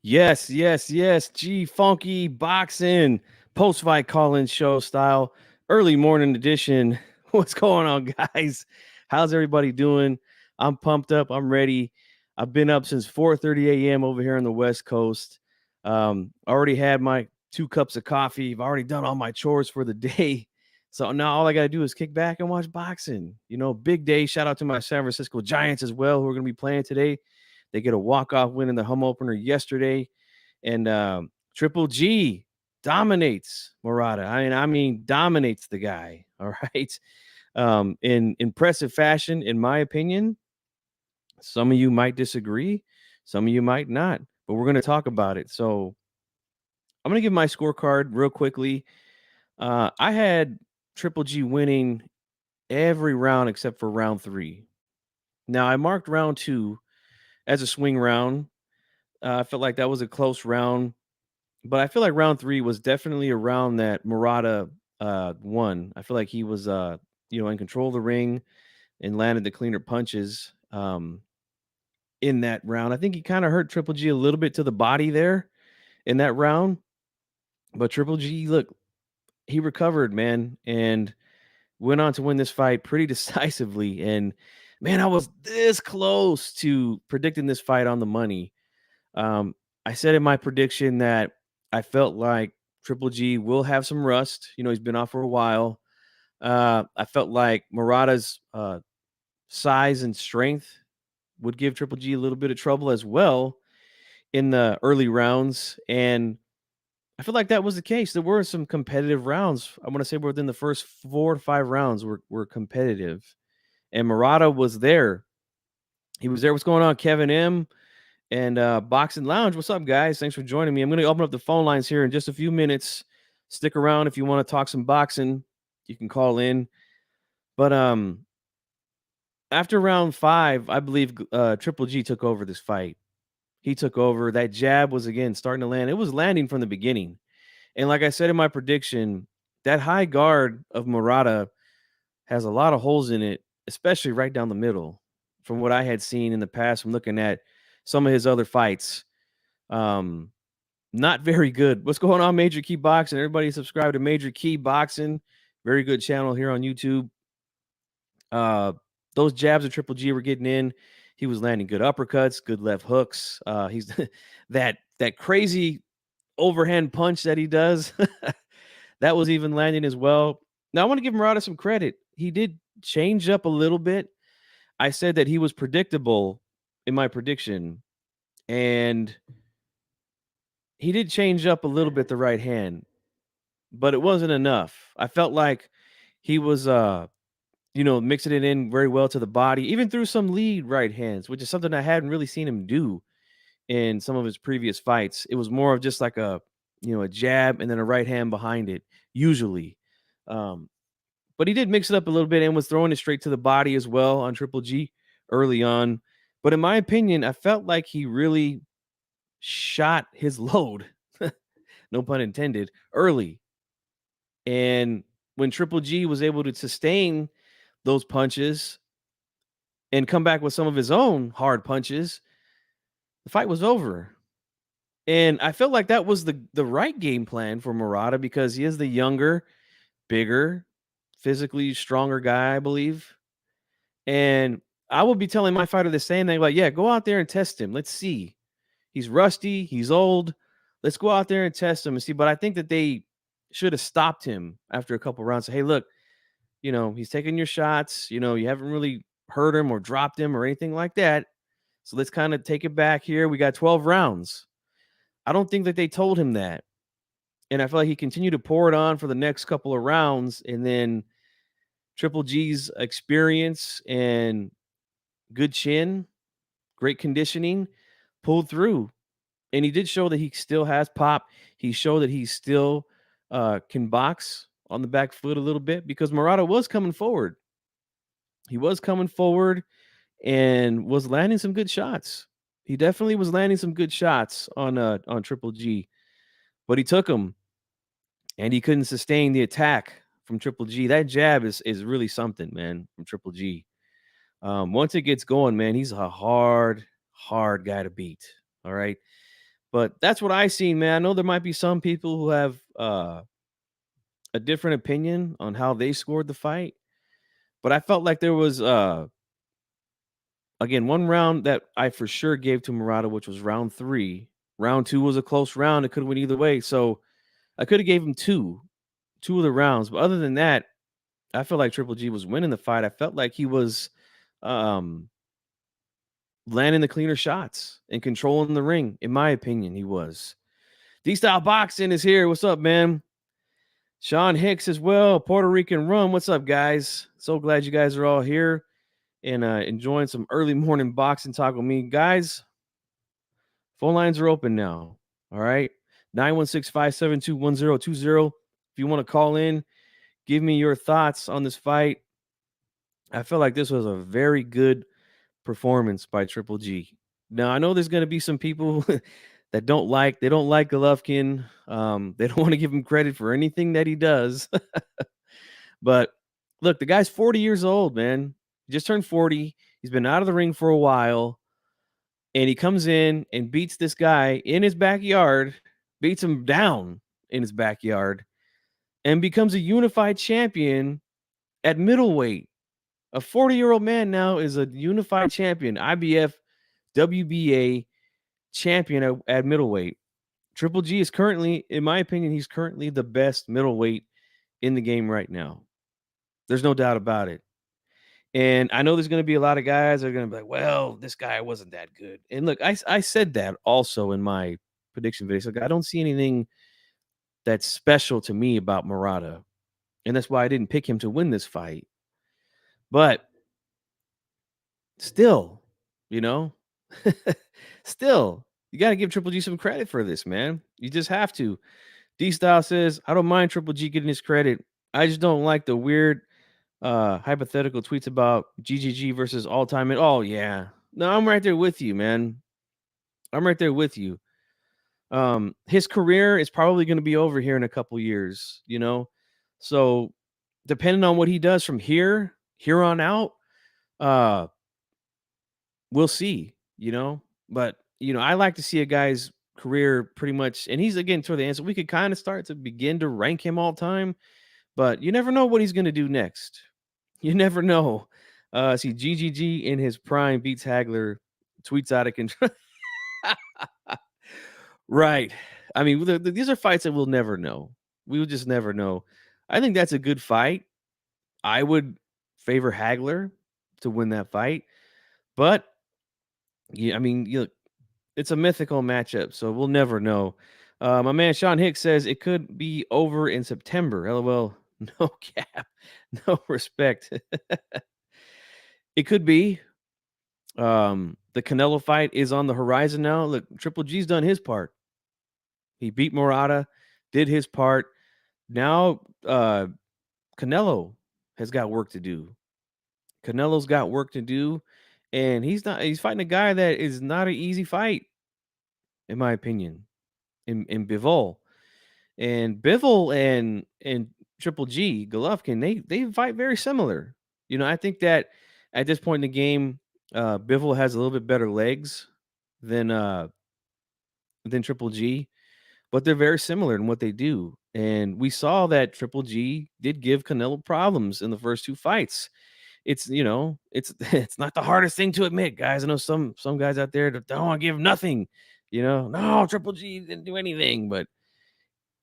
Yes, yes, yes. G Funky Boxing post fight call in show style, early morning edition. What's going on, guys? How's everybody doing? I'm pumped up. I'm ready. I've been up since 4:30 a.m. over here on the West Coast. Already had my 2 cups of coffee. I've already done all my chores for the day. So now all I got to do is kick back and watch boxing. Big day. Shout out to my San Francisco Giants as well, who are going to be playing today. They get a walk-off win in the home opener yesterday. And Triple G dominates Murata. I mean, dominates the guy. All right. In impressive fashion, in my opinion. Some of you might disagree, some of you might not, but we're going to talk about it. So I'm going to give my scorecard real quickly. I had Triple G winning every round except for round 3. Now I marked round 2 as a swing round. I felt like that was a close round. But I feel like round 3 was definitely a round that Murata, won. I feel like he was, in control of the ring and landed the cleaner punches, in that round. I think he kinda hurt Triple G a little bit to the body there in that round, but Triple G, look, he recovered, man, and went on to win this fight pretty decisively, and, man, I was this close to predicting this fight on the money. Um, I said in my prediction that I felt like Triple G will have some rust. He's been off for a while. I felt like Murata's size and strength would give Triple G a little bit of trouble as well in the early rounds. And I feel like that was the case. There were some competitive rounds. I want to say within the first 4 to 5 rounds were competitive. And Murata was there. He was there. What's going on, Kevin M? And Boxing Lounge, what's up, guys? Thanks for joining me. I'm going to open up the phone lines here in just a few minutes. Stick around if you want to talk some boxing. You can call in. But after round 5, I believe Triple G took over this fight. He took over. That jab was again starting to land. It was landing from the beginning. And like I said in my prediction, that high guard of Murata has a lot of holes in it, especially right down the middle. From what I had seen in the past, from looking at some of his other fights. Not very good. What's going on, Major Key Boxing? Everybody subscribe to Major Key Boxing. Very good channel here on YouTube. Those jabs of Triple G were getting in. He was landing good uppercuts, good left hooks. He's that crazy overhand punch that he does. That was even landing as well. Now I want to give Murata some credit. He did change up a little bit. I said that he was predictable in my prediction, and he did change up a little bit the right hand, but it wasn't enough. I felt like he was mixing it in very well to the body, even through some lead right hands, which is something I hadn't really seen him do in some of his previous fights. It was more of just like a jab and then a right hand behind it, usually. Um, but he did mix it up a little bit and was throwing it straight to the body as well on Triple G early on. But in my opinion, I felt like he really shot his load, no pun intended, early. And when Triple G was able to sustain those punches and come back with some of his own hard punches, the fight was over. And I felt like that was the right game plan for Murata because he is the younger, bigger, physically stronger guy, I believe. And I will be telling my fighter the same thing, like, yeah, go out there and test him. Let's see. He's rusty, he's old. Let's go out there and test him and see. But I think that they should have stopped him after a couple rounds. Say, hey, look, he's taking your shots. You haven't really hurt him or dropped him or anything like that. So let's kind of take it back here. We got 12 rounds. I don't think that they told him that. And I feel like he continued to pour it on for the next couple of rounds. And then Triple G's experience and good chin, great conditioning pulled through, and he did show that he still has pop. He showed that he still can box on the back foot a little bit because Murata was coming forward. He was coming forward and was landing some good shots. He definitely was landing some good shots on Triple G, but he took them and he couldn't sustain the attack from Triple G. That jab is really something, man, from Triple G. Once it gets going, man, he's a hard guy to beat. All right. But that's what I seen, man. I know there might be some people who have a different opinion on how they scored the fight, but I felt like there was again one round that I for sure gave to Murata, which was round 3. Round 2 was a close round. It could have went either way. So I could have gave him two of the rounds. But other than that, I felt like Triple G was winning the fight. I felt like he was um landing the cleaner shots and controlling the ring. In my opinion, he was. D-Style Boxing is here. What's up, man? Sean Hicks as well. Puerto Rican Rum. What's up, guys? So glad you guys are all here and enjoying some early morning boxing talk with me. Guys, phone lines are open now. All right. 916-572-1020. If you want to call in, give me your thoughts on this fight. I feel like this was a very good performance by Triple G. Now, I know there's going to be some people that they don't like Golovkin. They don't want to give him credit for anything that he does. But look, the guy's 40 years old, man. He just turned 40. He's been out of the ring for a while. And he comes in and beats this guy in his backyard, beats him down in his backyard, and becomes a unified champion at middleweight. A 40-year-old man now is a unified champion, IBF, WBA champion at middleweight. Triple G is currently, in my opinion, he's currently the best middleweight in the game right now. There's no doubt about it. And I know there's going to be a lot of guys that are going to be like, well, this guy wasn't that good. And look, I said that also in my prediction video. So I don't see anything that's special to me about Murata. And that's why I didn't pick him to win this fight. But still, you know, still, you got to give Triple G some credit for this, man. You just have to. D-Style says, I don't mind Triple G getting his credit. I just don't like the weird hypothetical tweets about GGG versus all time. And oh, yeah. No, I'm right there with you, man. I'm right there with you. His career is probably going to be over here in a couple years, you know? So depending on what he does from here on out, we'll see, you know? But, you know, I like to see a guy's career pretty much, and he's again toward the answer. We could kind of start to begin to rank him all time, but you never know what he's going to do next. You never know. See, GGG in his prime beats Hagler, tweets out of control. Right. I mean, these are fights that we'll never know. We will just never know. I think that's a good fight. I would favor Hagler to win that fight, but yeah, I mean, it's a mythical matchup, so we'll never know. My man Sean Hicks says it could be over in September. LOL. No cap, no respect. It could be. The Canelo fight is on the horizon now. Look, Triple G's done his part. He beat Murata, did his part. Now, Canelo has got work to do. Canelo's got work to do, and he's fighting a guy that is not an easy fight, in my opinion. In Bivol. And Bivol and Triple G, Golovkin, they fight very similar. You know, I think that at this point in the game, Bivol has a little bit better legs than Triple G, but they're very similar in what they do. And we saw that Triple G did give Canelo problems in the first 2 fights. It's, you know, it's it's not the hardest thing to admit, guys. I know some guys out there that don't want to give nothing, you know. No, Triple G didn't do anything, but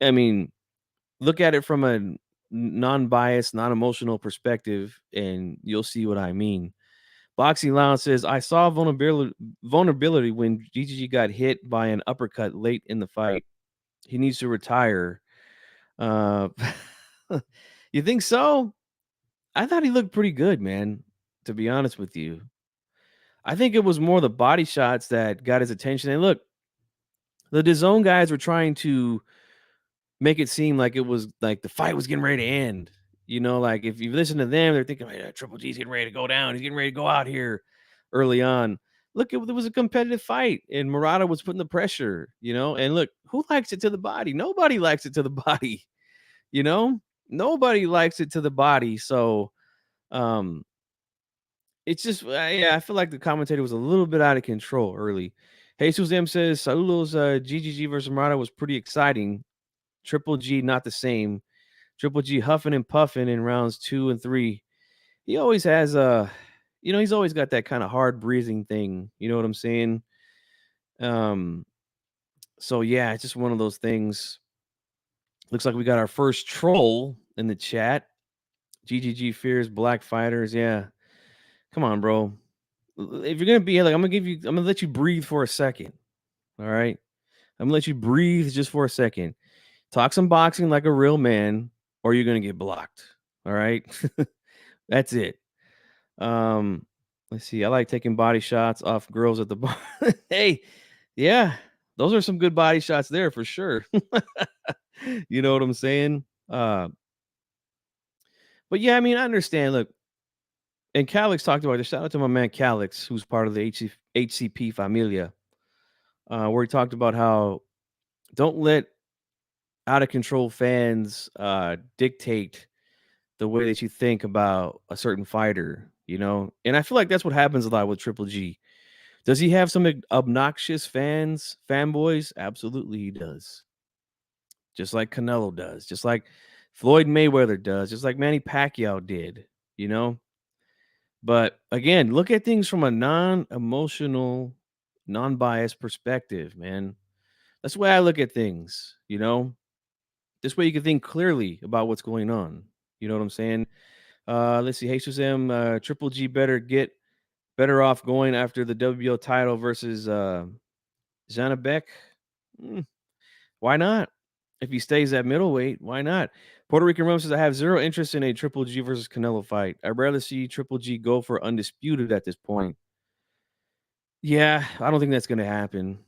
I mean, look at it from a non-biased, non-emotional perspective, and you'll see what I mean. Boxing Lounge says, I saw vulnerability when GGG got hit by an uppercut late in the fight. He needs to retire. Uh, you think so? I thought he looked pretty good, man, to be honest with you. I think it was more the body shots that got his attention. And look, the DAZN guys were trying to make it seem like it was like the fight was getting ready to end. Like if you listen to them, they're thinking, "Yeah, Triple G's getting ready to go down. He's getting ready to go out here early on." Look, it was a competitive fight, and Murata was putting the pressure. And look, who likes it to the body? Nobody likes it to the body. You know, nobody likes it to the body. So, um, it's just, yeah, I feel like the commentator was a little bit out of control early. Jesus M says, "Saludos, GGG versus Murata was pretty exciting. Triple G not the same. Triple G huffing and puffing in rounds 2 and 3. He always has he's always got that kind of hard breathing thing. You know what I'm saying? Um, so yeah, it's just one of those things. Looks like we got our first troll in the chat. GGG fears black fighters. Yeah, come on, bro. If you're gonna be like, I'm gonna let you breathe for a second. All right, I'm gonna let you breathe just for a second. Talk some boxing like a real man, or you're gonna get blocked. All right, that's it. Um, let's see. I like taking body shots off girls at the bar. Hey, yeah, those are some good body shots there for sure. You know what I'm saying? But yeah, I mean, I understand. Look, and Calix talked about this. Shout out to my man Calix, who's part of the HCP Familia, where he talked about how don't let out of control fans dictate the way that you think about a certain fighter. And I feel like that's what happens a lot with Triple G. Does he have some obnoxious fanboys? Absolutely, he does. Just like Canelo does, just like Floyd Mayweather does, just like Manny Pacquiao did, you know? But again, look at things from a non-emotional, non-biased perspective, man. That's the way I look at things. This way you can think clearly about what's going on. You know what I'm saying? Let's see. Jesus M. Triple G better off going after the WBO title versus Janabek. Mm, why not? If he stays at middleweight, why not? Puerto Rican Rum says, I have zero interest in a Triple G versus Canelo fight. I'd rather see Triple G go for undisputed at this point. Yeah, I don't think that's going to happen.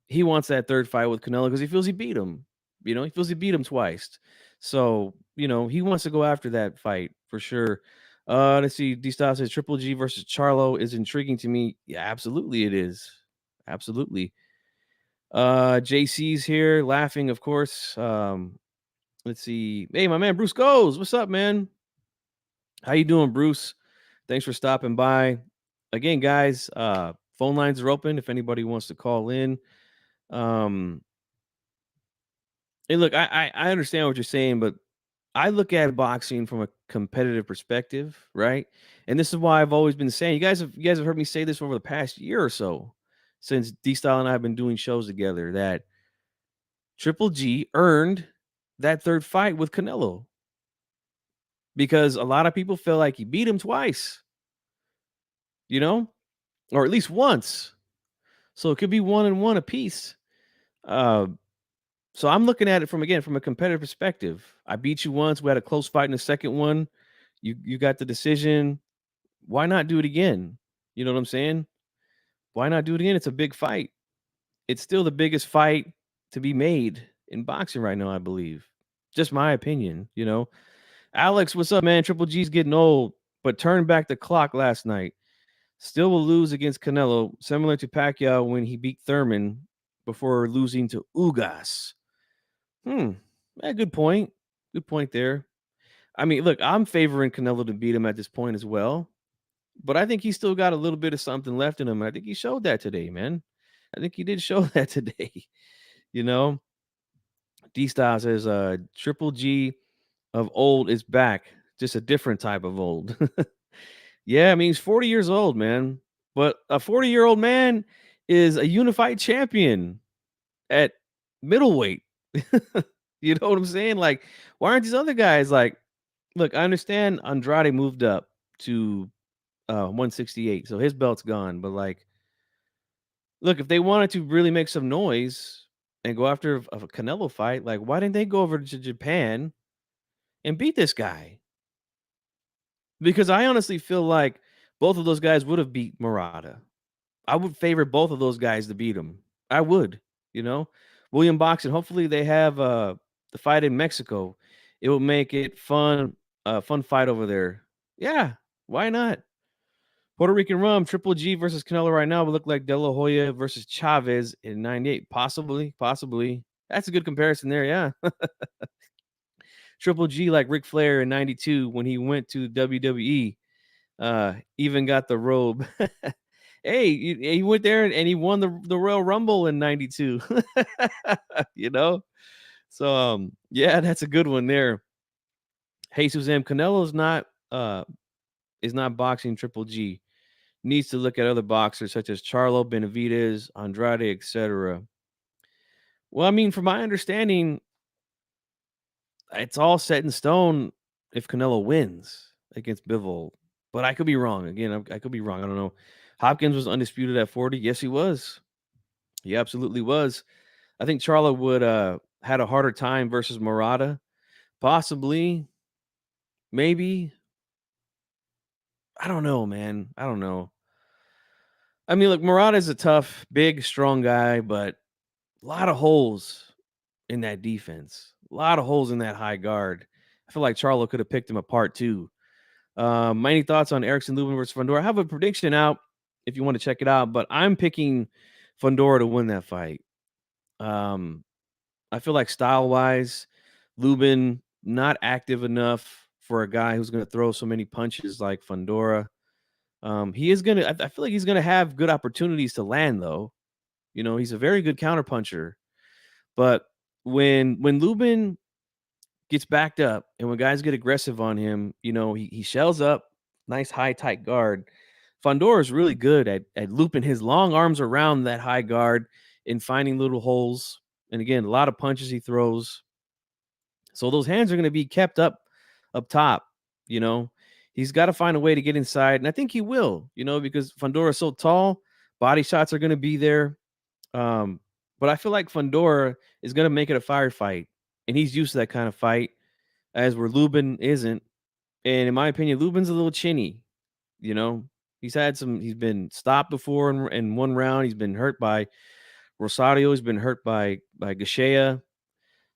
He wants that third fight with Canelo because he feels he beat him. He feels he beat him twice. So, he wants to go after that fight for sure. Let's see. D Style says Triple G versus Charlo is intriguing to me. Yeah, absolutely it is. Absolutely. JC's here laughing, of course. Let's see. Hey, my man Bruce Goes. What's up, man? How you doing, Bruce? Thanks for stopping by. Again, guys, phone lines are open if anybody wants to call in. Um, hey, look, I understand what you're saying, but I look at boxing from a competitive perspective, right? And this is why I've always been saying, you guys have heard me say this over the past year or so, since D Style and I have been doing shows together, that Triple G earned that third fight with Canelo because a lot of people feel like he beat him twice, you know, or at least once. So it could be 1-1 apiece. Uh, so I'm looking at it from a competitive perspective. I beat you once. We had a close fight in the second one. You got the decision. Why not do it again? You know what I'm saying? Why not do it again? It's a big fight. It's still the biggest fight to be made in boxing right now, I believe. Just my opinion. Alex, what's up, man? Triple G's getting old, but turned back the clock last night. Still will lose against Canelo, similar to Pacquiao when he beat Thurman before losing to Ugas. Yeah, good point. Good point there. I mean, look, I'm favoring Canelo to beat him at this point as well, but I think he's still got a little bit of something left in him. I think he showed that today, man. I think he did show that today. You know, D Style says, Triple G of old is back, just a different type of old. Yeah, I mean, he's 40 years old, man. But a 40-year-old man is a unified champion at middleweight. You know what I'm saying? Like, why aren't these other guys like, look, I understand Andrade moved up to 168, so his belt's gone. But like, look, if they wanted to really make some noise and go after a Canelo fight, like, why didn't they go over to Japan and beat this guy? Because I honestly feel like both of those guys would have beat Murata. I would favor both of those guys to beat him. I would, you know. William Boxing. Hopefully they have the fight in Mexico. It will make it fun, fun fight over there. Yeah, why not? Puerto Rican Rum, Triple G versus Canelo right now would look like De La Hoya versus Chavez in '98. Possibly, possibly. That's a good comparison there. Yeah. Triple G like Ric Flair in '92 when he went to WWE. Even got the robe. Hey, he went there and he won the Royal Rumble in '92. you know, so yeah, that's a good one there. Hey, Suzanne, Canelo's not is not boxing Triple G. Needs to look at other boxers such as Charlo, Benavidez, Andrade, etc. Well, I mean, from my understanding, it's all set in stone if Canelo wins against Bivol. But I could be wrong. Again, I could be wrong. I don't know. Hopkins was undisputed at 40. Yes, he was. He absolutely was. I think Charlo would had a harder time versus Murata. Possibly. Maybe. I don't know, man. I don't know. I mean, look, Murata is a tough, big, strong guy, but a lot of holes in that defense. A lot of holes in that high guard. I feel like Charlo could have picked him apart too. Any thoughts on Erickson Lubin versus Fundora? I have a prediction out if you want to check it out, but I'm picking Fundora to win that fight. Um, I feel like style wise, Lubin not active enough for a guy who's going to throw so many punches like Fundora. He is gonna. I feel like he's gonna have good opportunities to land though. You know, he's a very good counterpuncher. But when Lubin gets backed up and when guys get aggressive on him, you know, he shells up, nice high tight guard. Fondor is really good at looping his long arms around that high guard and finding little holes. And again, a lot of punches he throws. So those hands are going to be kept up top, you know. He's got to find a way to get inside, and I think he will, you know, because Fondor is so tall, body shots are going to be there. But I feel like Fondor is going to make it a firefight, and he's used to that kind of fight, as where Lubin isn't. And in my opinion, Lubin's a little chinny, you know. He's been stopped before in one round. He's been hurt by Rosario. He's been hurt by Gashea.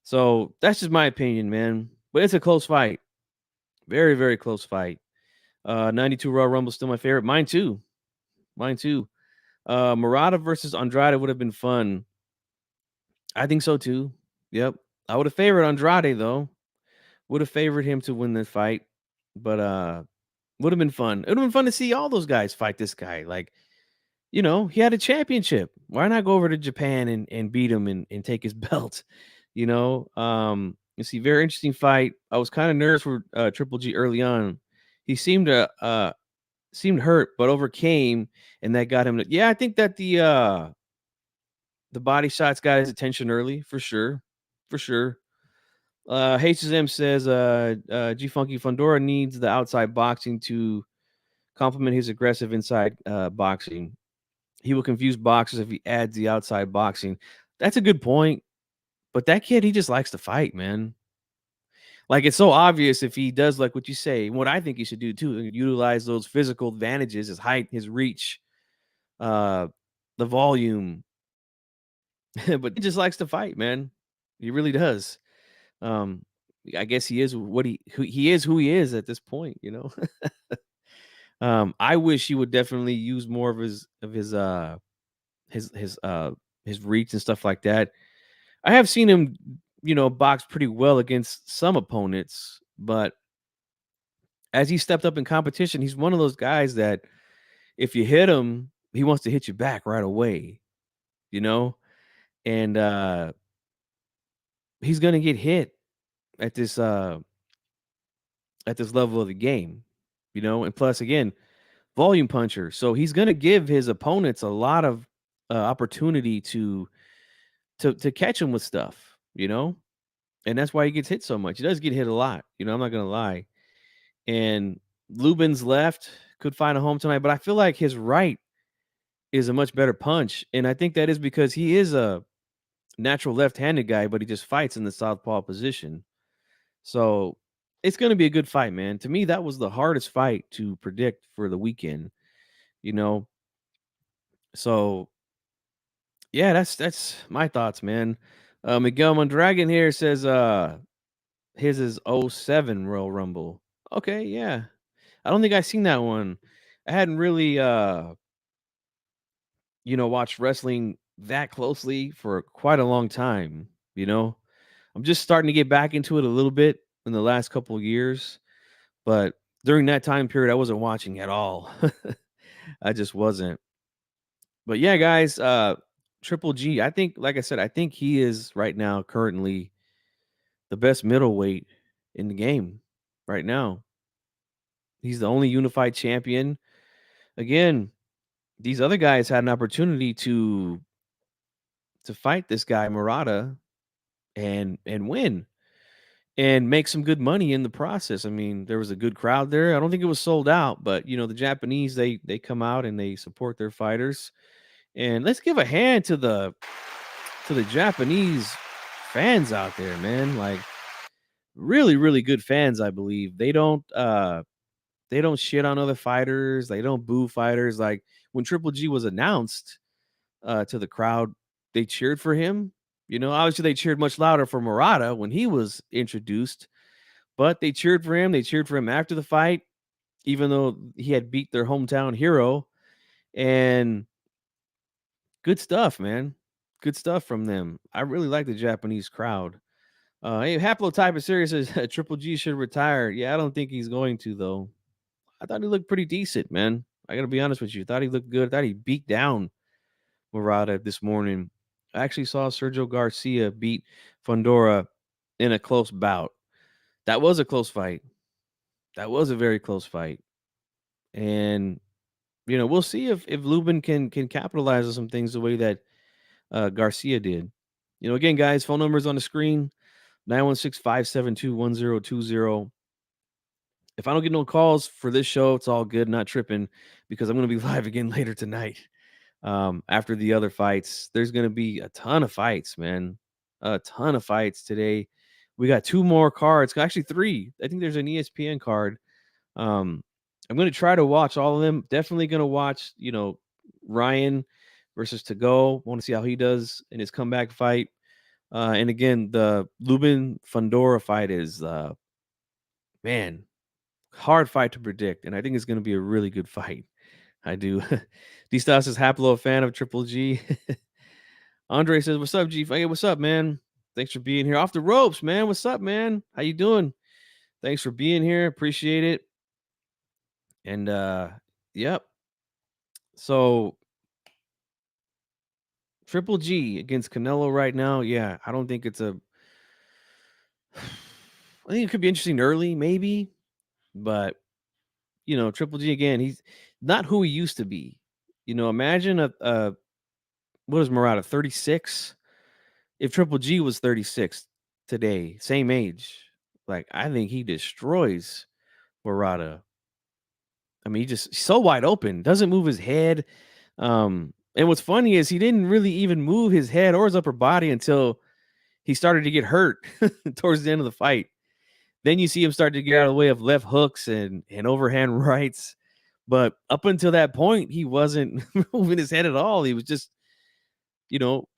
So that's just my opinion, man. But it's a close fight. Very, very close fight. 92 Royal Rumble still my favorite. Mine too. Mine too. Murata versus Andrade would have been fun. I think so too. Yep. I would have favored Andrade though. Would have favored him to win this fight. But would have been fun. It would have been fun to see all those guys fight this guy. Like, you know, he had a championship. Why not go over to Japan and beat him and take his belt? You know, you see, very interesting fight. I was kind of nervous for Triple G early on. He seemed hurt, but overcame, and that got him. Yeah, I think that the body shots got his attention early for sure, for sure. HSM says G Funky Fundora needs the outside boxing to complement his aggressive inside boxing. He will confuse boxers if he adds the outside boxing. That's a good point. But that kid, he just likes to fight, man. Like, it's so obvious if he does like what you say. What I think he should do too, utilize those physical advantages, his height, his reach, uh, the volume. But he just likes to fight, man. He really does. Um, I guess he is who he is at this point, you know. I wish he would definitely use more of his his reach and stuff like that. I have seen him, you know, box pretty well against some opponents, but as he stepped up in competition, he's one of those guys that if you hit him, he wants to hit you back right away, you know? And he's gonna get hit at this level of the game, you know, and plus again, volume puncher. So he's gonna give his opponents a lot of opportunity to catch him with stuff, you know, and that's why he gets hit so much. He does get hit a lot, you know. I'm not gonna lie. And Lubin's left could find a home tonight, but I feel like his right is a much better punch, and I think that is because he is a natural left-handed guy, but he just fights in the southpaw position. So it's going to be a good fight, man. To me, that was the hardest fight to predict for the weekend. You know, so yeah, that's my thoughts, man. Miguel Mondragon here says his is '07 Royal Rumble. Okay, yeah. I don't think I've seen that one. I hadn't really watched wrestling that closely for quite a long time, you know. I'm just starting to get back into it a little bit in the last couple of years, but during that time period I wasn't watching at all. I just wasn't. But yeah, guys, Triple G, I think like I said, I think he is right now currently the best middleweight in the game right now. He's the only unified champion. Again, these other guys had an opportunity to fight this guy Murata and win and make some good money in the process. I mean, there was a good crowd there. I don't think it was sold out, but the Japanese they come out and they support their fighters. And let's give a hand to the Japanese fans out there, man. Like really really good fans, I believe. They don't shit on other fighters. They don't boo fighters. Like when Triple G was announced to the crowd, they cheered for him. Obviously they cheered much louder for Murata when he was introduced, but they cheered for him. They cheered for him after the fight, even though he had beat their hometown hero. And good stuff, man. Good stuff from them. I really like the Japanese crowd. Hey, Haplotype is serious says Triple G should retire. Yeah, I don't think he's going to though. I thought he looked pretty decent, man. I gotta be honest with you. Thought he looked good. Thought he beat down Murata this morning. I actually saw Sergio Garcia beat Fondora in a close bout. That was a close fight. That was a very close fight. And we'll see if Lubin can capitalize on some things the way that Garcia did. Again, guys, phone numbers on the screen 916-572-1020. If I don't get no calls for this show, it's all good, not tripping, because I'm going to be live again later tonight. After the other fights, there's going to be a ton of fights, man. A ton of fights today. We got two more cards, actually three. I think there's an ESPN card. I'm going to try to watch all of them. Definitely going to watch, Ryan versus Tago. Want to see how he does in his comeback fight. And again, the Lubin Fondora fight is, man, hard fight to predict. And I think it's going to be a really good fight. I do. D-Stas is Haplo, a fan of Triple G. Andre says, "What's up, G? Hey, what's up, man? Thanks for being here. Off the ropes, man. What's up, man? How you doing? Thanks for being here. Appreciate it." And yep. So Triple G against Canelo right now. Yeah, I don't think it's a. I think it could be interesting early, maybe, but Triple G again. He's not who he used to be. Imagine a what is Murata 36? If Triple G was 36 today, same age, like I think he destroys Murata. I mean, he just so wide open, doesn't move his head. And what's funny is he didn't really even move his head or his upper body until he started to get hurt towards the end of the fight. Then you see him start to get out of the way of left hooks and overhand rights. But up until that point, he wasn't moving his head at all. He was just,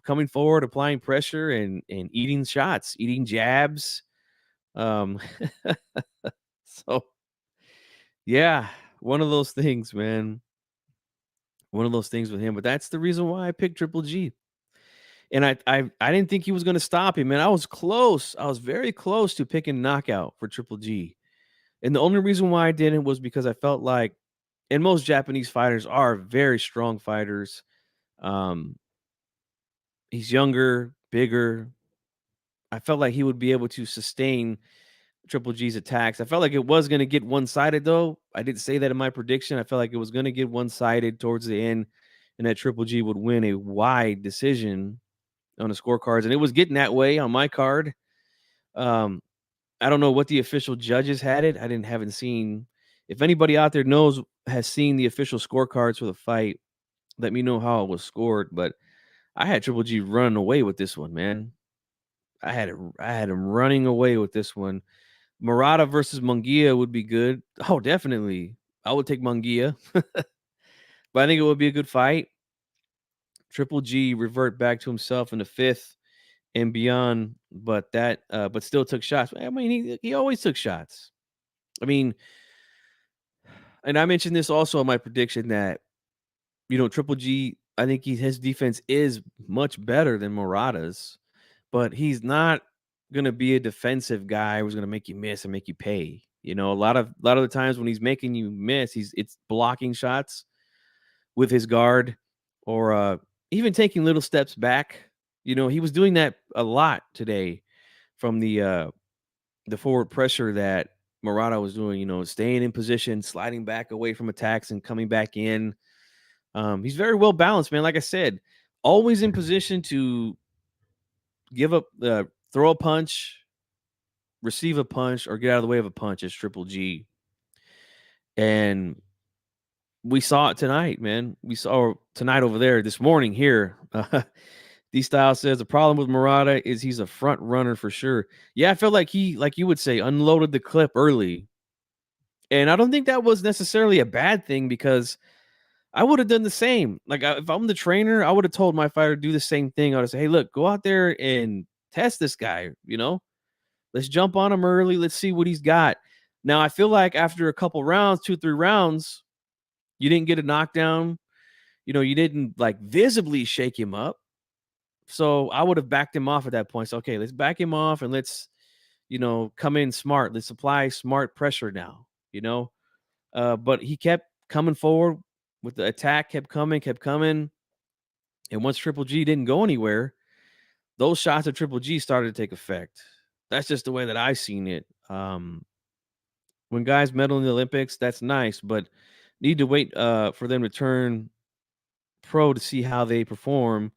coming forward, applying pressure and eating shots, eating jabs. Um, so yeah, one of those things, man. One of those things with him. But that's the reason why I picked Triple G. And I didn't think he was going to stop him, man. I was close. I was very close to picking knockout for Triple G. And the only reason why I didn't was because I felt like, and most Japanese fighters are very strong fighters. Um, he's younger, bigger. I felt like he would be able to sustain Triple G's attacks. I felt like it was going to get one-sided, though. I didn't say that in my prediction. I felt like it was going to get one-sided towards the end, and that Triple G would win a wide decision on the scorecards, and it was getting that way on my card. I don't know what the official judges had it. Haven't seen. If anybody out there has seen the official scorecards for the fight, let me know how it was scored. But I had Triple G running away with this one, man. I had him running away with this one. Murata versus Munguia would be good. Oh, definitely. I would take Munguia, but I think it would be a good fight. Triple G revert back to himself in the fifth and beyond, but still took shots. I mean, he always took shots. I mean, and I mentioned this also in my prediction that Triple G. I think his defense is much better than Murata's, but he's not gonna be a defensive guy who's gonna make you miss and make you pay. A lot of the times when he's making you miss, it's blocking shots with his guard or even taking little steps back. He was doing that a lot today from the forward pressure that Murata was doing, staying in position, sliding back away from attacks and coming back in. He's very well balanced, man. Like I said, always in position to give up, throw a punch, receive a punch, or get out of the way of a punch is Triple G. And we saw it tonight, man. We saw tonight over there, this morning here. D Style says the problem with Murata is he's a front runner for sure. Yeah, I felt like he, like you would say, unloaded the clip early. And I don't think that was necessarily a bad thing because I would have done the same. Like, if I'm the trainer, I would have told my fighter to do the same thing. I would say, hey, look, go out there and test this guy. Let's jump on him early. Let's see what he's got. Now, I feel like after a couple rounds, 2-3 rounds, you didn't get a knockdown. You didn't like visibly shake him up. So I would have backed him off at that point. So, okay, let's back him off and let's, come in smart. Let's apply smart pressure now, but he kept coming forward with the attack, kept coming. And once Triple G didn't go anywhere, those shots of Triple G started to take effect. That's just the way that I've seen it. When guys medal in the Olympics, that's nice, but need to wait for them to turn pro to see how they perform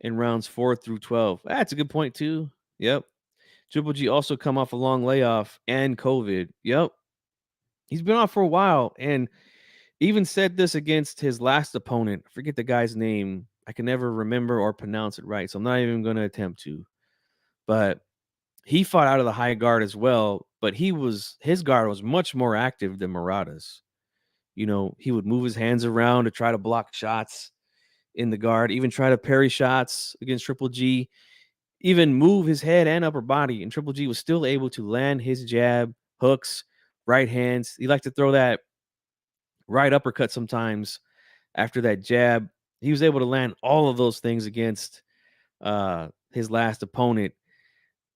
in rounds 4 through 12. That's a good point too. Yep. Triple G also come off a long layoff and COVID. Yep. He's been off for a while and even said this against his last opponent. I forget the guy's name. I can never remember or pronounce it right, so I'm not even going to attempt to. But he fought out of the high guard as well, but his guard was much more active than Murata's. He would move his hands around to try to block shots in the guard, even try to parry shots against Triple G, even move his head and upper body, and Triple G was still able to land his jab, hooks, right hands. He liked to throw that right uppercut sometimes after that jab. He was able to land all of those things against his last opponent.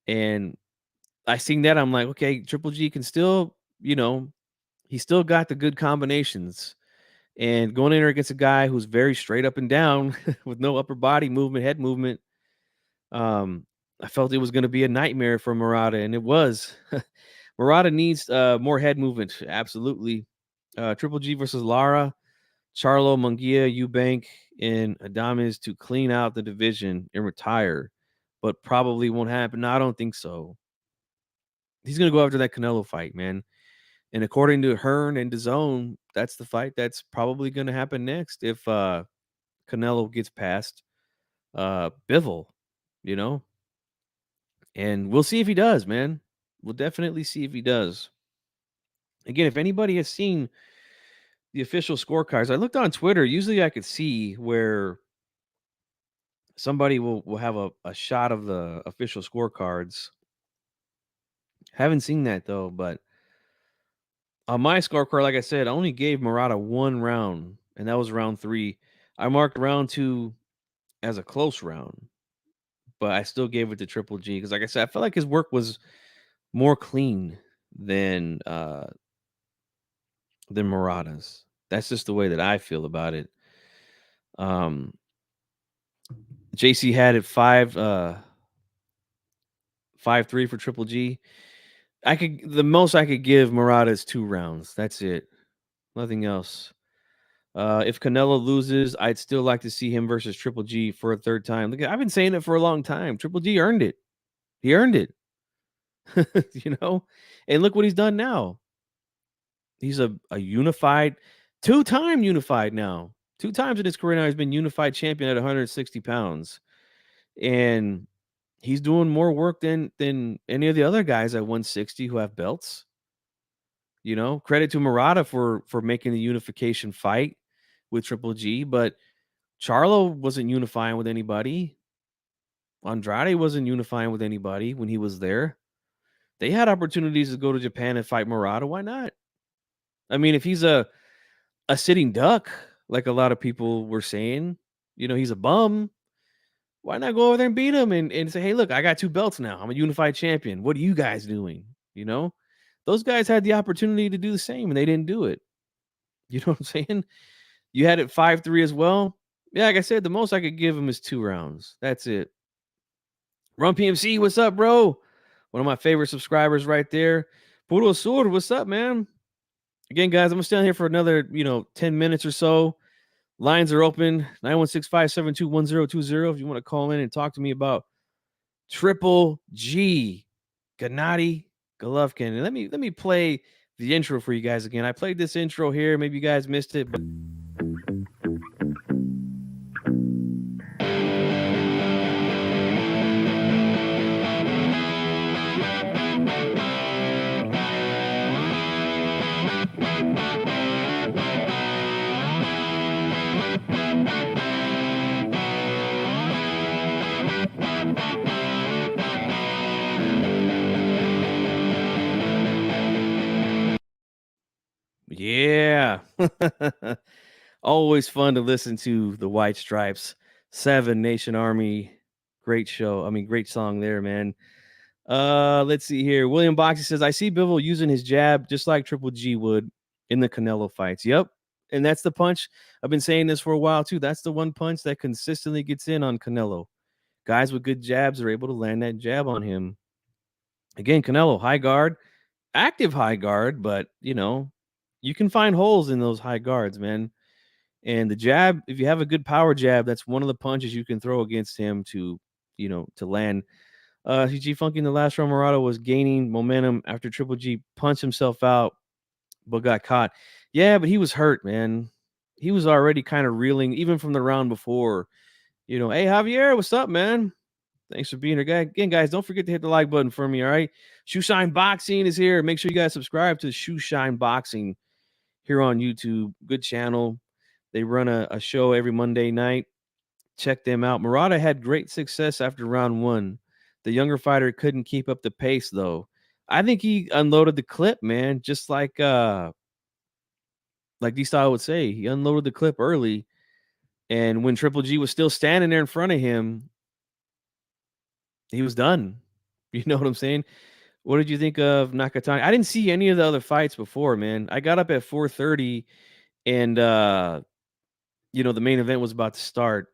And I seen that. I'm like, okay, Triple G can still, he still got the good combinations. And going in there against a guy who's very straight up and down with no upper body movement, head movement, I felt it was going to be a nightmare for Murata, and it was. Murata needs more head movement, absolutely. Triple G versus Lara, Charlo, Munguia, Eubank, and Adames to clean out the division and retire, but probably won't happen. No, I don't think so. He's going to go after that Canelo fight, man. And according to Hearn and DAZN, that's the fight that's probably going to happen next if Canelo gets past Bivol, you know? And we'll see if he does, man. We'll definitely see if he does. Again, if anybody has seen the official scorecards, I looked on Twitter. Usually I could see where somebody will have a shot of the official scorecards. Haven't seen that though, but on my scorecard, like I said, I only gave Murata one round, and that was round 3. I marked round 2 as a close round, but I still gave it to Triple G because, like I said, I felt like his work was more clean than Murata's. That's just the way that I feel about it. JC had it 5-3 for Triple G. The most I could give Murata is 2 rounds. That's it. Nothing else. If Canelo loses, I'd still like to see him versus Triple G for a third time. Look, I've been saying it for a long time. Triple G earned it. He earned it. And look what he's done now. He's a unified, 2-time unified now. 2 times in his career now, he's been unified champion at 160 pounds. And He's doing more work than any of the other guys at 160 who have belts. You know, credit to Murata for making the unification fight with Triple G, but Charlo wasn't unifying with anybody. Andrade wasn't unifying with anybody when he was there. They had opportunities to go to Japan and fight Murata. Why not? I mean, if he's a sitting duck, like a lot of people were saying, you know, he's a bum. Why not go over there and beat him and say, hey, look, I got 2 belts now. I'm a unified champion. What are you guys doing? You know, those guys had the opportunity to do the same and they didn't do it. You know what I'm saying? You had it 5-3 as well. Yeah, like I said, the most I could give him is 2 rounds. That's it. Run PMC, what's up, bro? One of my favorite subscribers right there. Puro Sur, what's up, man? Again, guys, I'm gonna stay on here for another, 10 minutes or so. Lines are open 916-572-1020 if you want to call in and talk to me about Triple G, Gennady Golovkin. And let me play the intro for you guys again. I played this intro here. Maybe you guys missed it, but yeah. Always fun to listen to the White Stripes, Seven Nation Army. Great show. I mean, great song there, man. Let's see here. William Boxy says, I see Bivol using his jab just like Triple G would in the Canelo fights. Yep. And that's the punch. I've been saying this for a while too. That's the one punch that consistently gets in on Canelo. Guys with good jabs are able to land that jab on him. Again, Canelo, high guard, active high guard, but you can find holes in those high guards, man. And the jab, if you have a good power jab, that's one of the punches you can throw against him to land. G Funky in the last round, Murata was gaining momentum after Triple G punched himself out, but got caught. Yeah, but he was hurt, man. He was already kind of reeling, even from the round before. Hey, Javier, what's up, man? Thanks for being here, guy. Again, guys, don't forget to hit the like button for me, all right? Shoe Shine Boxing is here. Make sure you guys subscribe to Shoe Shine Boxing here on YouTube. Good channel. They run a show every Monday night. Check them out. Murata had great success after round 1. The younger fighter couldn't keep up the pace, though. I think he unloaded the clip, man, just like D-Style would say. He unloaded the clip early, and when Triple G was still standing there in front of him, he was done. You know what I'm saying? What did you think of Nakatani? I didn't see any of the other fights before, man. I got up at 4:30, and the main event was about to start.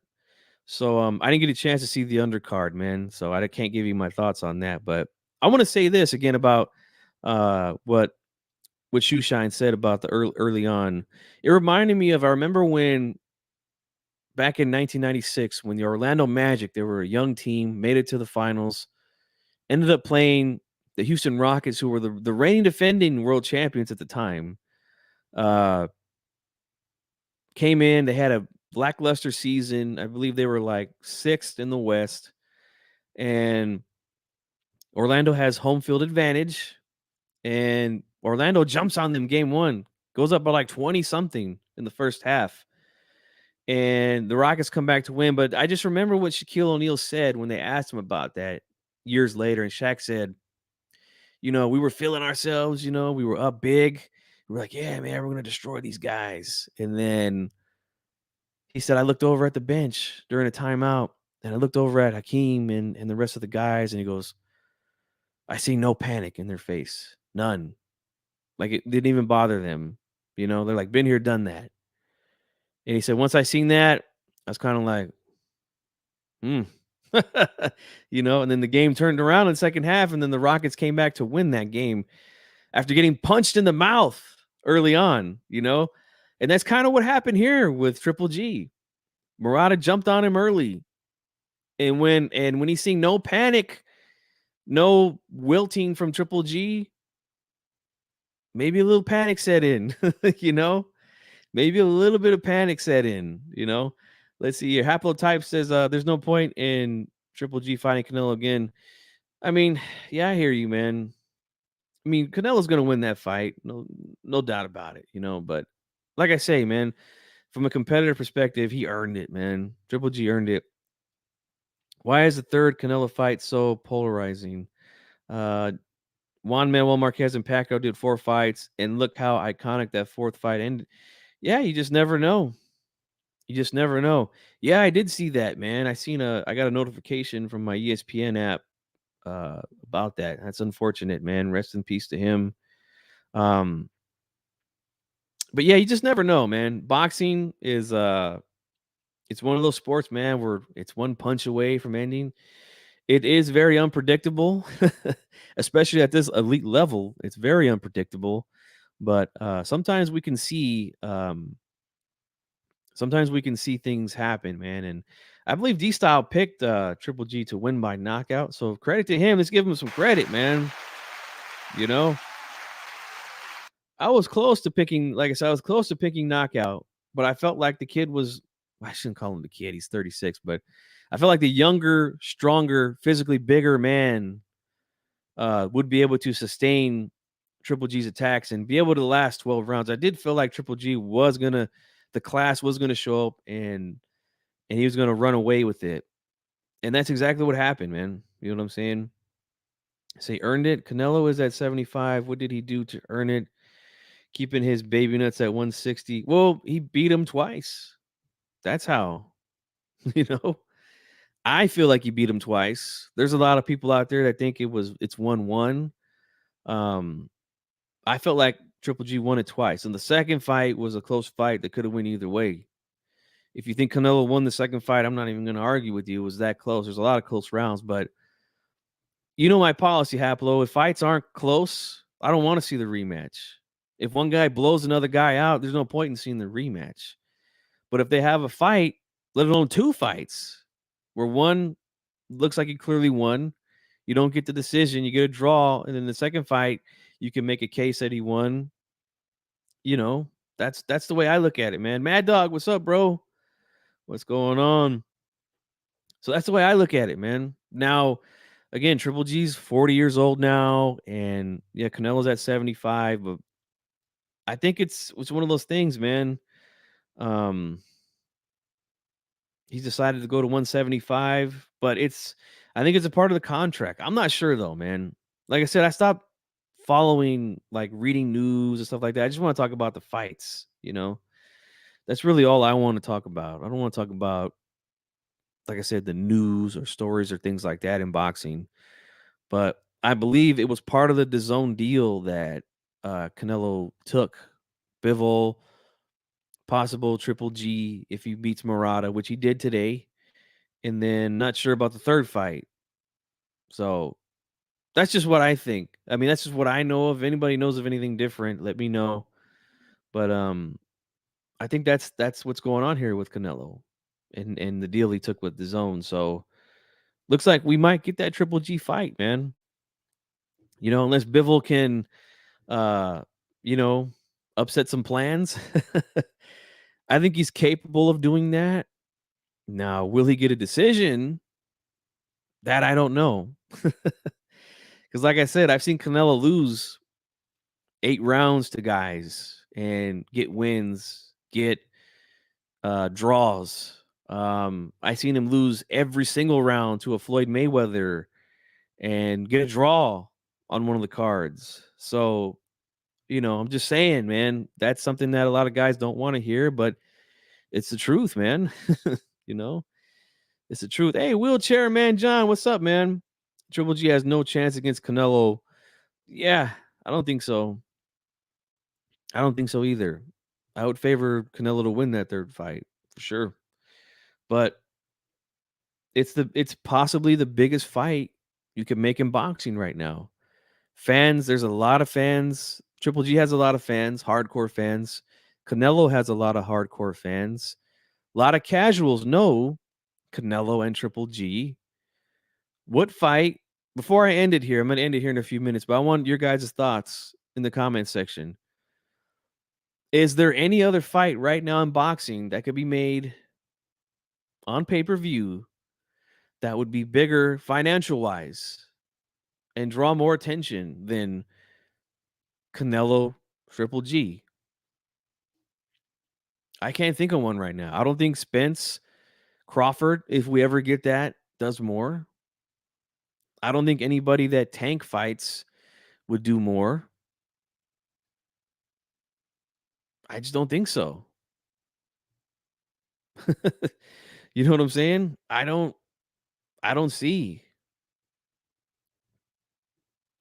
So I didn't get a chance to see the undercard, man. So I can't give you my thoughts on that. But I want to say this again about what Shoeshine said about the early on. It reminded me of, I remember when back in 1996, when the Orlando Magic, they were a young team, made it to the finals, ended up playing the Houston Rockets, who were the reigning defending world champions at the time. Came in, they had a lackluster season. I believe they were like 6th in the West. And Orlando has home field advantage. And Orlando jumps on them game 1, goes up by like 20 something in the first half. And the Rockets come back to win. But I just remember what Shaquille O'Neal said when they asked him about that years later. And Shaq said, we were feeling ourselves, we were up big. We were like, yeah, man, we're going to destroy these guys. And then he said, I looked over at the bench during a timeout, and I looked over at Hakeem and the rest of the guys, and he goes, I see no panic in their face. None. Like, it didn't even bother them. They're like, been here, done that. And he said, once I seen that, I was kind of like, and then the game turned around in the second half, and then the Rockets came back to win that game after getting punched in the mouth early on, and that's kind of what happened here with Triple G. Murata jumped on him early. And when he seen no panic, no wilting from Triple G, maybe a little panic set in, maybe a little bit of panic set in, Let's see here. Haplotype says there's no point in Triple G fighting Canelo again. I mean, yeah, I hear you, man. I mean, Canelo's gonna win that fight, no doubt about it, But like I say, man, from a competitor perspective, he earned it, man. Triple G earned it. Why is the third Canelo fight so polarizing? Uh, Juan Manuel Marquez and Pacquiao did 4 fights, and look how iconic that fourth fight ended. Yeah, you just never know. You just never know. Yeah, I did see that, man. I got a notification from my ESPN app about that. That's unfortunate, man. Rest in peace to him. Um, but yeah, you just never know, man. Boxing is it's one of those sports, man, where it's one punch away from ending. It is very unpredictable, especially at this elite level. It's very unpredictable. But sometimes we can see things happen, man. And I believe D Style picked Triple G to win by knockout. So credit to him. Let's give him some credit, man. You know, I was close to picking, like I said, I was close to picking knockout, but I felt like the kid was, I shouldn't call him the kid. He's 36, but I felt like the younger, stronger, physically bigger man would be able to sustain Triple G's attacks and be able to last 12 rounds. I did feel like Triple G the class was gonna show up and he was gonna run away with it, and that's exactly what happened, man. You know what I'm saying? So he earned it. Canelo is at 75. What did he do to earn it? Keeping his baby nuts at 160. Well, he beat him twice. That's how. You know, I feel like he beat him twice. There's a lot of people out there that think it's 1-1. Um, I felt like Triple G won it twice. And the second fight was a close fight that could have went either way. If you think Canelo won the second fight, I'm not even going to argue with you. It was that close. There's a lot of close rounds, but you know my policy, Haplo. If fights aren't close, I don't want to see the rematch. If one guy blows another guy out, there's no point in seeing the rematch. But if they have a fight, let alone 2 fights, where one looks like he clearly won, you don't get the decision, you get a draw, and then the second fight, you can make a case that he won. You know, that's the way I look at it, man. Mad Dog, what's up, bro? What's going on? So that's the way I look at it, man. Now, again, Triple G's 40 years old now, and yeah, Canelo's at 75, but I think it's one of those things, man. Um, he's decided to go to 175, but I think it's a part of the contract. I'm not sure though, man. Like I said, I stopped following like reading news and stuff like that. I just want to talk about the fights. That's really all I want to talk about. I don't want to talk about, like I said, the news or stories or things like that in boxing. But I believe it was part of the DAZN deal that Canelo took. Bivol, possible Triple G if he beats Murata, which he did today. And then not sure about the third fight. So that's just what I think. I mean, that's just what I know. If anybody knows of anything different, let me know. But I think that's what's going on here with Canelo and the deal he took with the zone. So looks like we might get that Triple G fight, man. Unless Bivol can uh, you know, upset some plans. I think he's capable of doing that. Now, will he get a decision? That I don't know. Because, like I said, I've seen Canelo lose 8 rounds to guys and get wins, get draws. I seen him lose every single round to a Floyd Mayweather and get a draw on one of the cards. So, I'm just saying, man, that's something that a lot of guys don't want to hear, but it's the truth, man. you know, it's the truth. Hey, wheelchair man, John, what's up, man? Triple G has no chance against Canelo. Yeah, I don't think so. I don't think so either. I would favor Canelo to win that third fight for sure. But it's possibly the biggest fight you can make in boxing right now. Fans, there's a lot of fans. Triple G has a lot of fans, hardcore fans. Canelo has a lot of hardcore fans. A lot of casuals know Canelo and Triple G. What fight? Before I end it here, I'm going to end it here in a few minutes, but I want your guys' thoughts in the comment section. Is there any other fight right now in boxing that could be made on pay-per-view that would be bigger financial wise and draw more attention than Canelo Triple G? I can't think of one right now. I don't think Spence Crawford, if we ever get that, does more. I don't think anybody that Tank fights would do more. I just don't think so. You know what I'm saying? I don't see.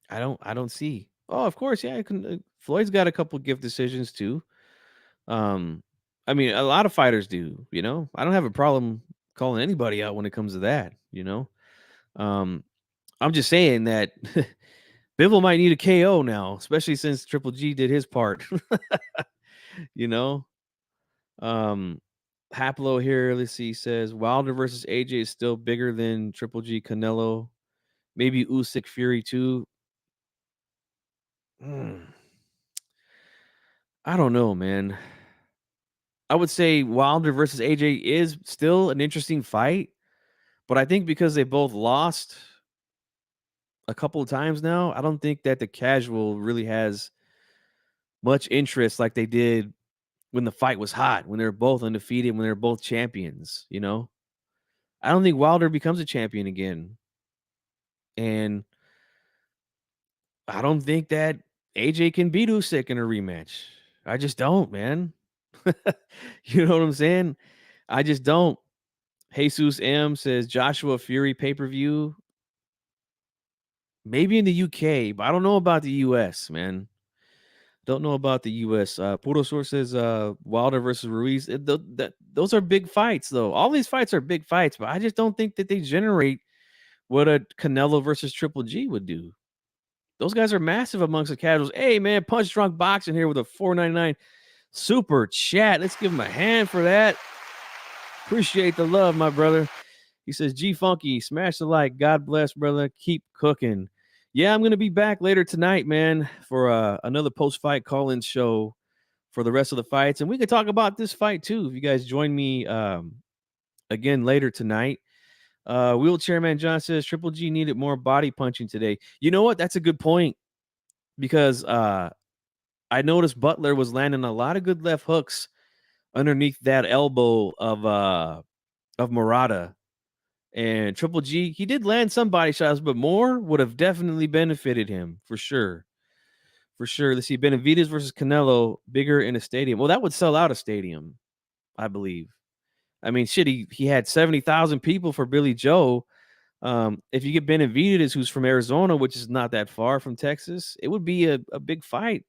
I don't see. Oh, of course, yeah, Floyd's got a couple gift decisions too. Um I mean, a lot of fighters do, you know? I don't have a problem calling anybody out when it comes to that, you know? Um I'm just saying that Bivol might need a KO now, especially since Triple G did his part. You know? Um Haplo here, let's see, says Wilder versus AJ is still bigger than Triple G Canelo. Maybe Usyk Fury too. Mm, I don't know, man. I would say Wilder versus AJ is still an interesting fight, but I think because they both lost a couple of times now, I don't think that the casual really has much interest like they did when the fight was hot, when they were both undefeated, when they were both champions, you know? I don't think Wilder becomes a champion again. And I don't think that AJ can beat Usyk in a rematch. I just don't, man. You know what I'm saying? I just don't. Jesus M says Joshua Fury pay-per-view. Maybe in the UK, but I don't know about the US, man. Don't know about the US. Puro Source says Wilder versus Ruiz. Those are big fights, though. All these fights are big fights, but I just don't think that they generate what a Canelo versus Triple G would do. Those guys are massive amongst the casuals. Hey, man, Punch Drunk Boxing here with a $4.99 super chat. Let's give him a hand for that. Appreciate the love, my brother. He says, G Funky, smash the like. God bless, brother. Keep cooking. Yeah, I'm going to be back later tonight, man, for another post-fight call-in show for the rest of the fights. And we can talk about this fight, too, if you guys join me again later tonight. Wheelchairman John says, Triple G needed more body punching today. You know what? That's a good point because I noticed Butler was landing a lot of good left hooks underneath that elbow of Murata. And Triple G, he did land some body shots, but more would have definitely benefited him for sure. For sure. Let's see. Benavidez versus Canelo, bigger in a stadium. Well, that would sell out a stadium, I believe. I mean, shit, he had 70,000 people for Billy Joe. If you get Benavidez, who's from Arizona, which is not that far from Texas, it would be a big fight,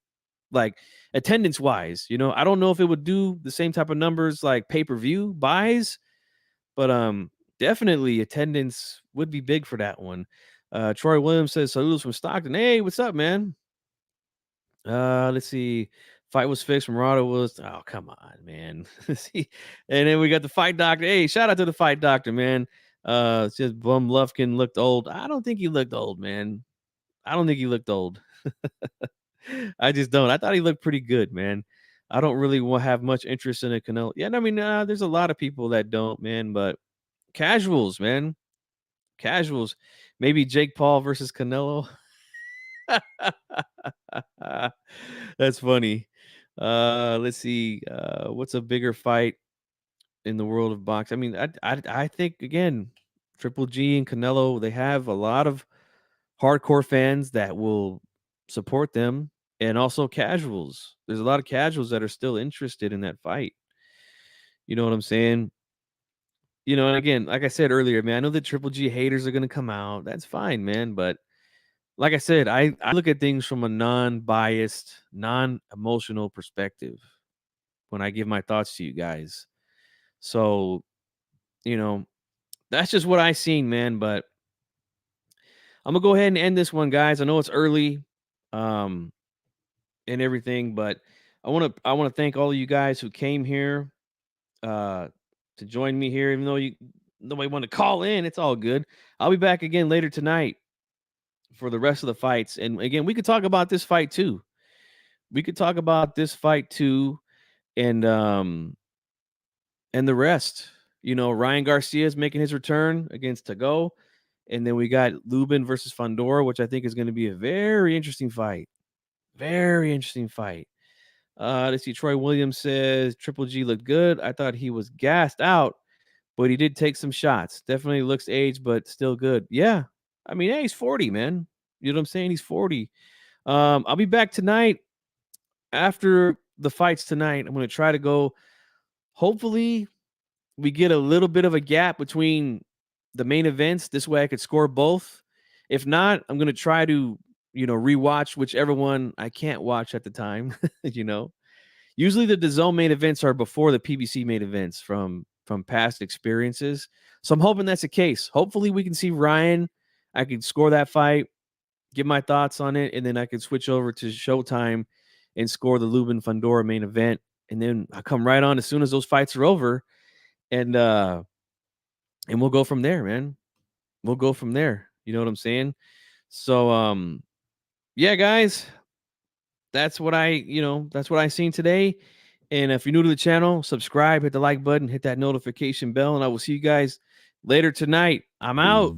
like attendance wise. You know, I don't know if it would do the same type of numbers like pay-per-view buys, but definitely attendance would be big for that one. Troy Williams says saludos from Stockton. Hey, what's up, man? Let's see. Fight was fixed. Murata was. Oh, come on, man. See, and then we got the fight doctor. Hey, shout out to the fight doctor, man. It's just Bum Lufkin looked old. I don't think he looked old, man. I don't think he looked old. I just don't. I thought he looked pretty good, man. I don't really have much interest in a Canelo. Yeah, I mean, there's a lot of people that don't, man. But casuals, man. Casuals. Maybe Jake Paul versus Canelo. That's funny. Let's see. What's a bigger fight in the world of boxing? I mean, I think again, Triple G and Canelo, they have a lot of hardcore fans that will support them, and also casuals. There's a lot of casuals that are still interested in that fight. You know what I'm saying? You know, and again, like I said earlier, man, I know the Triple G haters are gonna come out. That's fine, man. But like I said, I look at things from a non-biased, non-emotional perspective when I give my thoughts to you guys. So, you know, that's just what I seen, man. But I'm gonna go ahead and end this one, guys. I know it's early, um, and everything, but I wanna thank all of you guys who came here uh to join me here, even though nobody want to call in, it's all good. I'll be back again later tonight for the rest of the fights. And again, we could talk about this fight too. We could talk about this fight too, and the rest. Ryan Garcia is making his return against Tago. And then we got Lubin versus Fandora, which I think is going to be a very interesting fight. Very interesting fight. Let's see. Troy Williams says Triple G looked good. I thought he was gassed out, but he did take some shots. Definitely looks aged, but still good. Yeah. I mean, hey, he's 40, man. You know what I'm saying? He's 40. I'll be back tonight after the fights tonight. I'm going to try to go. Hopefully, we get a little bit of a gap between the main events. This way I could score both. If not, I'm going to try to, rewatch whichever one I can't watch at the time, Usually the DAZN main events are before the PBC main events from past experiences. So I'm hoping that's the case. Hopefully we can see Ryan. I can score that fight, give my thoughts on it, and then I can switch over to Showtime and score the Lubin Fandora main event. And then I come right on as soon as those fights are over. And we'll go from there, man. We'll go from there. You know what I'm saying? So yeah, guys, that's what I seen today. And if you're new to the channel, subscribe, hit the like button, hit that notification bell, and I will see you guys later tonight. I'm out.